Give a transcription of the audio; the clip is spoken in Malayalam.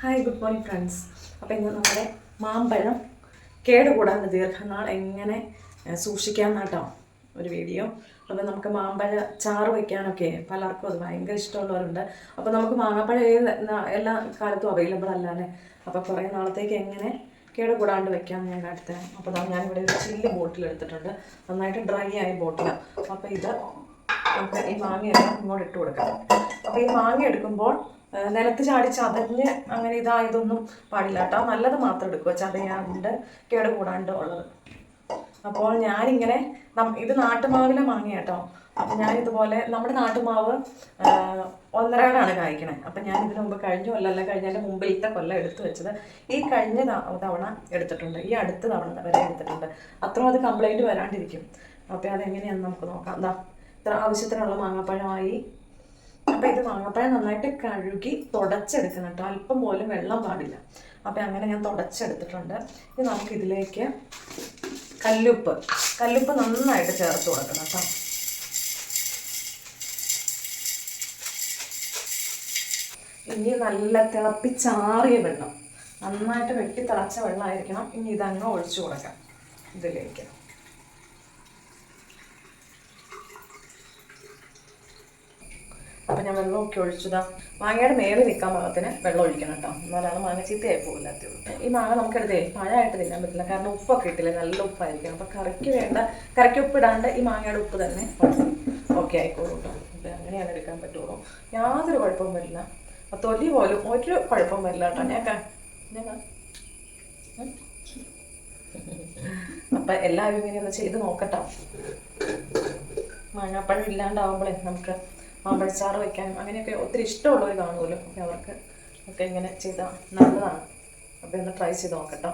Hi, good morning friends. അപ്പോൾ ഇന്ന് നമ്മുടെ മാമ്പഴം കേടുകൂടാതെ ദീർഘനാൾ എങ്ങനെ സൂക്ഷിക്കാമെന്നാട്ടോ ഒരു വീഡിയോ. അപ്പോൾ നമുക്ക് മാമ്പഴ ചാറ് വയ്ക്കാനൊക്കെ പലർക്കും അത് ഭയങ്കര ഇഷ്ടമുള്ളവരുണ്ട്. അപ്പോൾ നമുക്ക് മാങ്ങാപ്പഴം എല്ലാ കാലത്തും അവൈലബിൾ അല്ല അല്ലേ. അപ്പോൾ കുറേ നാളത്തേക്ക് എങ്ങനെ കേടുകൂടാണ്ട് വയ്ക്കാമെന്ന് ഞാൻ കാണിത്തരാം. അപ്പോൾ ഞാനിവിടെ ഒരു ചില്ല് ബോട്ടിൽ എടുത്തിട്ടുണ്ട്, നന്നായിട്ട് ഡ്രൈ ആയ ബോട്ടിലാണ്. അപ്പോൾ ഇത് നമുക്ക് ഈ മാങ്ങയെല്ലാം ഇങ്ങോട്ട് ഇട്ട് കൊടുക്കാം. അപ്പോൾ ഈ മാങ്ങ എടുക്കുമ്പോൾ നിലത്ത് ചാടി ചതഞ്ഞ് അങ്ങനെ ഇതായതൊന്നും പാടില്ല കേട്ടോ. നല്ലത് മാത്രം എടുക്കുക, ചതയാണ്ട് കേടുകൂടാണ്ട് ഉള്ളത്. അപ്പോൾ ഞാനിങ്ങനെ ഇത് നാട്ടുമാവിലെ മാങ്ങ കേട്ടോ. അപ്പം ഞാനിതുപോലെ നമ്മുടെ നാട്ടുമാവ് ഒന്നരാടാണ് കായ്ക്കണേ. അപ്പം ഞാൻ ഇതിനു മുമ്പ് കഴിഞ്ഞ കൊല്ലമല്ല, കഴിഞ്ഞതിൻ്റെ മുമ്പിലത്തെ കൊല്ലം എടുത്തു വെച്ചത്. ഈ കഴിഞ്ഞ തവണ എടുത്തിട്ടുണ്ട്, ഈ അടുത്ത തവണ വരെ എടുത്തിട്ടുണ്ട്. അത്രയും അത് കംപ്ലൈൻറ്റ് വരാണ്ടിരിക്കും. അപ്പോൾ അതെങ്ങനെയാണെന്ന് നമുക്ക് നോക്കാം. ഇത്ര ആവശ്യത്തിനുള്ള മാങ്ങാപ്പഴമായി. അപ്പം ഇത് മാങ്ങാപ്പഴം നന്നായിട്ട് കഴുകി തുടച്ചെടുക്കണം കേട്ടോ, അല്പം പോലും വെള്ളം പാടില്ല. അപ്പം അങ്ങനെ ഞാൻ തുടച്ചെടുത്തിട്ടുണ്ട്. ഇനി നമുക്കിതിലേക്ക് കല്ലുപ്പ് നന്നായിട്ട് ചേർത്ത് കൊടുക്കണം കേട്ടോ. ഇനി നല്ല തിളപ്പിച്ചാറിയ വെള്ളം, നന്നായിട്ട് വെട്ടി തിളച്ച വെള്ളമായിരിക്കണം. ഇനി ഇതങ്ങ് ഒഴിച്ചു കൊടുക്കാം ഇതിലേക്ക്. അപ്പം ഞാൻ വെള്ളമൊക്കെ ഒഴിച്ചതാ. മാങ്ങയുടെ മേളിൽ നിൽക്കാൻ പാകത്തിന് വെള്ളം ഒഴിക്കണം കേട്ടോ, എന്നാലാണ് മാങ്ങ ചീത്തയായി പോകില്ലാത്തത്. ഈ മാങ്ങ നമുക്കെടുത്തേ പഴമായിട്ട് തിന്നാൻ പറ്റില്ല, കാരണം ഉപ്പൊക്കെ ഇട്ടില്ലേ, നല്ല ഉപ്പായിരിക്കണം. അപ്പം കറിക്ക് ഉപ്പിടാണ്ട് ഈ മാങ്ങയുടെ ഉപ്പ് തന്നെ ഓക്കെ ആയിക്കോളൂ കേട്ടോ. അപ്പം അങ്ങനെയാണ് എടുക്കാൻ പറ്റുള്ളൂ, യാതൊരു കുഴപ്പവും വരില്ല. തൊലി പോലും ഒരു കുഴപ്പവും വരില്ല കേട്ടോ. അപ്പം എല്ലാവരും ഇങ്ങനെയൊന്ന് ചെയ്ത് നോക്കട്ടോ. മാങ്ങാപ്പഴം ഇല്ലാണ്ടാവുമ്പോഴേ നമുക്ക് മാമ്പഴച്ചാറ് വയ്ക്കാനും അങ്ങനെയൊക്കെ ഒത്തിരി ഇഷ്ടമുള്ളവർ കാണുമല്ലോ. അപ്പോൾ അവർക്ക് ഒക്കെ ഇങ്ങനെ ചെയ്താൽ നല്ലതാണ്. അപ്പോൾ ഒന്ന് ട്രൈ ചെയ്ത് നോക്കട്ടോ.